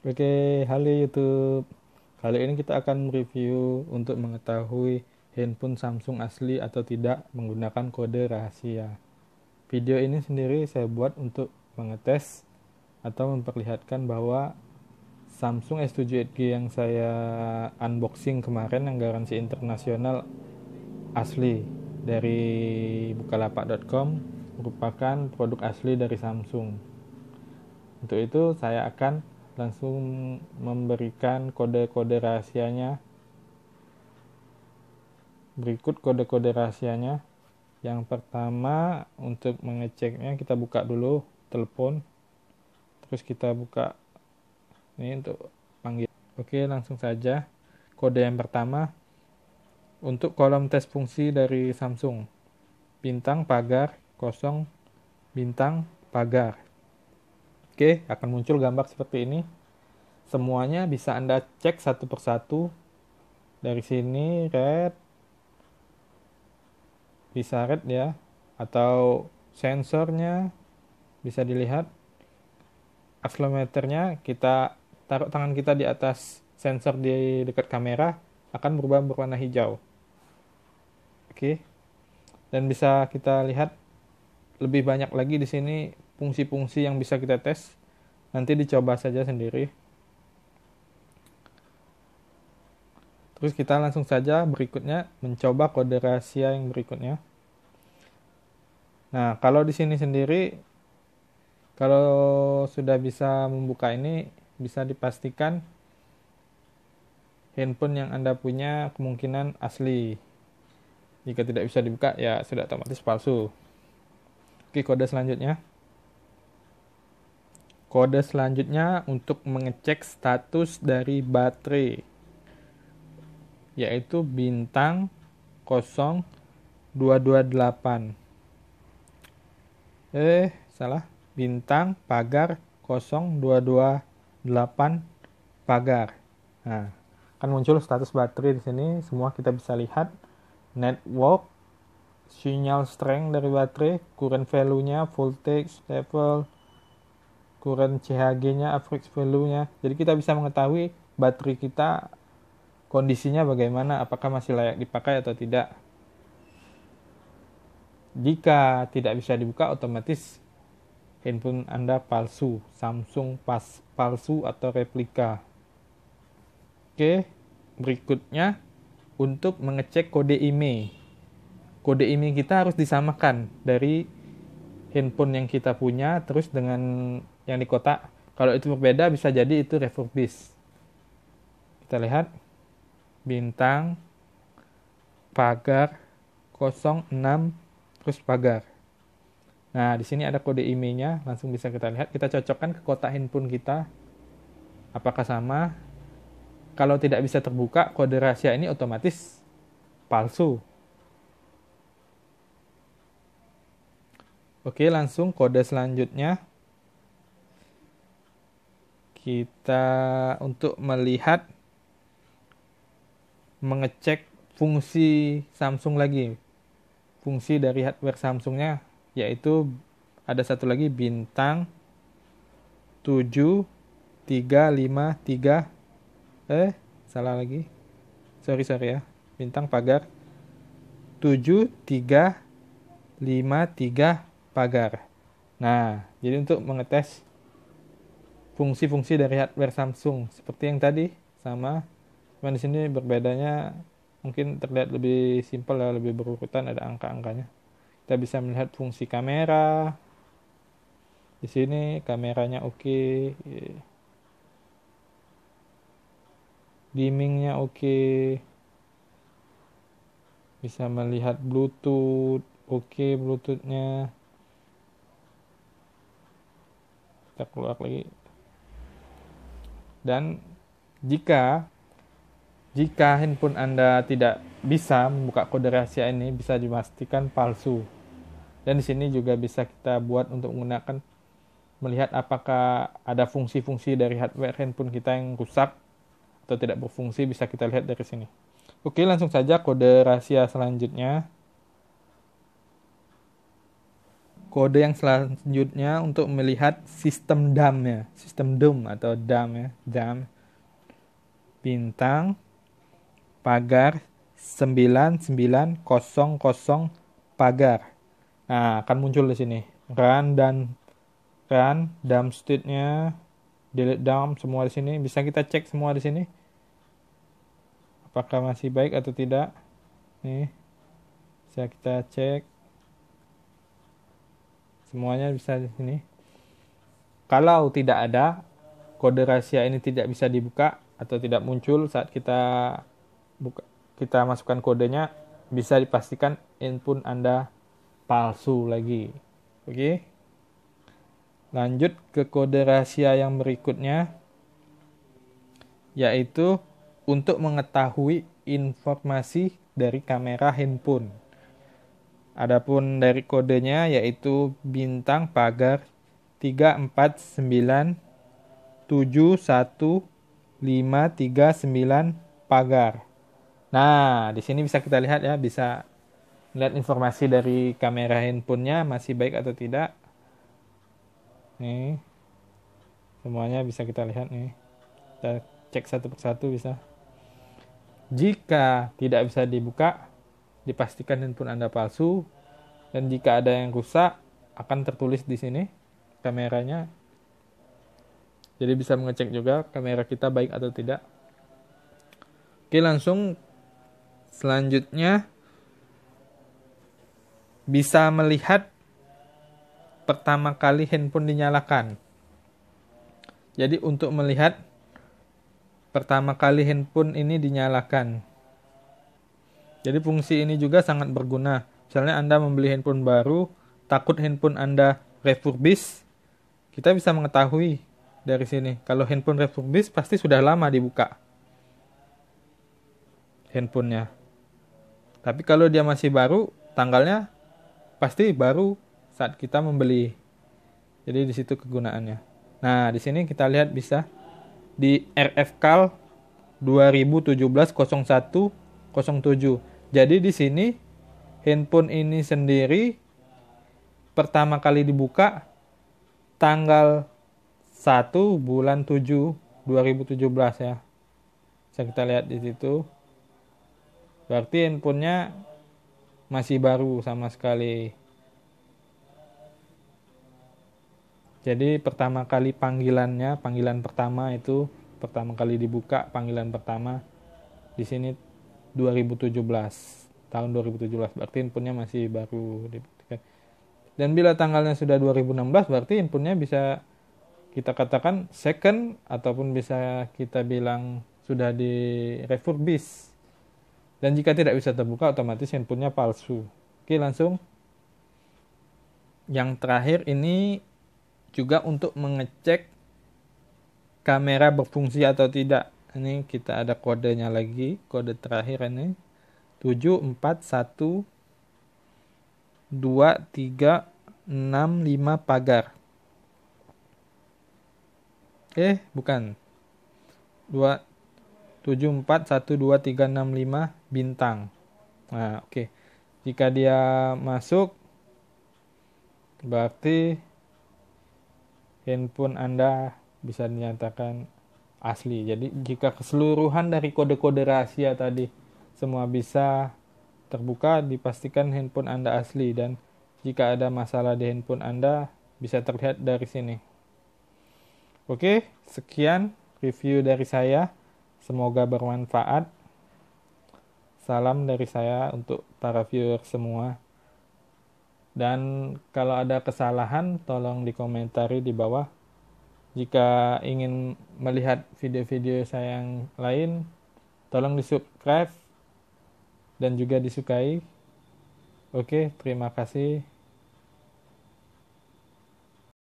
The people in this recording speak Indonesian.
Oke, halo YouTube. Kali ini kita akan mereview untuk mengetahui handphone Samsung asli atau tidak menggunakan kode rahasia. Video ini sendiri saya buat untuk mengetes atau memperlihatkan bahwa Samsung S7 8G yang saya unboxing kemarin yang garansi internasional asli dari bukalapak.com merupakan produk asli dari Samsung. Untuk itu saya akan langsung memberikan kode-kode rahasianya. Berikut kode-kode rahasianya. Yang pertama, untuk mengeceknya kita buka dulu telepon. Terus kita buka ini untuk panggil. Oke, langsung saja. Kode yang pertama untuk kolom tes fungsi dari Samsung. Bintang pagar kosong bintang pagar. Oke, akan muncul gambar seperti ini. Semuanya bisa Anda cek satu persatu. Dari sini red, bisa red ya, atau sensornya bisa dilihat. Akselerometernya kita taruh tangan kita di atas sensor di dekat kamera akan berubah berwarna hijau. Oke. Dan bisa kita lihat lebih banyak lagi di sini fungsi-fungsi yang bisa kita tes. Nanti dicoba saja sendiri. Terus kita langsung saja berikutnya mencoba kode rahasia yang berikutnya. Nah, kalau di sini sendiri, kalau sudah bisa membuka ini, bisa dipastikan handphone yang Anda punya kemungkinan asli. Jika tidak bisa dibuka, ya sudah otomatis palsu. Oke, kode selanjutnya. Kode selanjutnya untuk mengecek status dari baterai, yaitu bintang 0228. Salah. Bintang pagar 0228 pagar. Nah, akan muncul status baterai di sini. Semua kita bisa lihat. Network, sinyal strength dari baterai, current value-nya, voltage level, current CHG-nya, average value-nya. Jadi kita bisa mengetahui baterai kita kondisinya bagaimana, apakah masih layak dipakai atau tidak. Jika tidak bisa dibuka, otomatis handphone Anda palsu, Samsung palsu atau replika. Oke, berikutnya untuk mengecek kode IMEI. Kode IMEI kita harus disamakan dari handphone yang kita punya terus dengan yang di kotak. Kalau itu berbeda bisa jadi itu refurbished. Kita lihat bintang pagar 06 terus pagar. Nah, di sini ada kode IMEI-nya, langsung bisa kita lihat. Kita cocokkan ke kotak handphone kita. Apakah sama? Kalau tidak bisa terbuka, kode rahasia ini otomatis palsu. Oke, langsung kode selanjutnya. Kita untuk melihat, mengecek fungsi Samsung lagi. Fungsi dari hardware Samsungnya, yaitu ada satu lagi bintang 7353. Salah lagi. Sorry ya. Bintang pagar 7353 pagar. Nah, jadi untuk mengetes fungsi-fungsi dari hardware Samsung seperti yang tadi sama, cuma di sini berbedanya mungkin terlihat lebih simpel ya, lebih berurutan, ada angka-angkanya. Kita bisa melihat fungsi kamera. Di sini kameranya oke. Dimmingnya oke. Bisa melihat Bluetooth, oke Bluetoothnya. Kita keluar lagi. Dan jika handphone Anda tidak bisa membuka kode rahasia ini, bisa dipastikan palsu. Dan di sini juga bisa kita buat untuk menggunakan melihat apakah ada fungsi-fungsi dari hardware handphone kita yang rusak atau tidak berfungsi, bisa kita lihat dari sini. Oke, langsung saja kode rahasia selanjutnya. kode yang selanjutnya untuk melihat sistem DAM ya, sistem DOM atau DAM ya, DAM bintang pagar 9900 pagar. Nah, akan muncul di sini run DAM state-nya, delete DAM semua di sini. Bisa kita cek semua di sini. Apakah masih baik atau tidak? Nih. Bisa kita cek. Semuanya bisa di sini. Kalau tidak ada, kode rahasia ini tidak bisa dibuka atau tidak muncul saat kita masukkan kodenya, bisa dipastikan input Anda palsu lagi. Oke. Lanjut ke kode rahasia yang berikutnya, yaitu untuk mengetahui informasi dari kamera handphone. Adapun dari kodenya yaitu bintang pagar 3497159 pagar. Nah, di sini bisa kita lihat ya, bisa lihat informasi dari kamera handphonenya masih baik atau tidak. Nih, semuanya bisa kita lihat nih. Kita cek satu persatu bisa. Jika tidak bisa dibuka, dipastikan handphone Anda palsu, dan jika ada yang rusak akan tertulis di sini kameranya. Jadi bisa mengecek juga kamera kita baik atau tidak. Oke, langsung selanjutnya bisa melihat pertama kali handphone dinyalakan. Jadi untuk melihat pertama kali handphone ini dinyalakan, jadi fungsi ini juga sangat berguna. Misalnya Anda membeli handphone baru, takut handphone Anda refurbish, kita bisa mengetahui dari sini. Kalau handphone refurbish pasti sudah lama dibuka handphonenya. Tapi kalau dia masih baru, tanggalnya pasti baru saat kita membeli. Jadi di situ kegunaannya. Nah, di sini kita lihat bisa di RFCAL 2017-01-07. Jadi di sini handphone ini sendiri pertama kali dibuka tanggal 1 bulan 7 2017 ya. Bisa kita lihat di situ. Berarti handphonenya masih baru sama sekali. Jadi pertama kali panggilan pertama itu pertama kali dibuka, panggilan pertama di sini 2017, tahun 2017, berarti handphonenya masih baru dibuktikan. Dan bila tanggalnya sudah 2016, berarti handphonenya bisa kita katakan second, ataupun bisa kita bilang sudah di refurbish. Dan jika tidak bisa terbuka, otomatis handphonenya palsu. Oke, langsung yang terakhir ini juga untuk mengecek kamera berfungsi atau tidak. Ini kita ada kodenya lagi, kode terakhir ini 7412365 pagar. Bukan. 7412365 bintang. Nah, oke. Jika dia masuk, berarti handphone Anda bisa dinyatakan asli. Jadi jika keseluruhan dari kode-kode rahasia tadi semua bisa terbuka, dipastikan handphone Anda asli. Dan jika ada masalah di handphone Anda, bisa terlihat dari sini. Oke, sekian review dari saya. Semoga bermanfaat. Salam dari saya untuk para viewer semua. Dan kalau ada kesalahan, tolong dikomentari di bawah. Jika ingin melihat video-video saya yang lain, tolong di-subscribe dan juga disukai. Oke, terima kasih.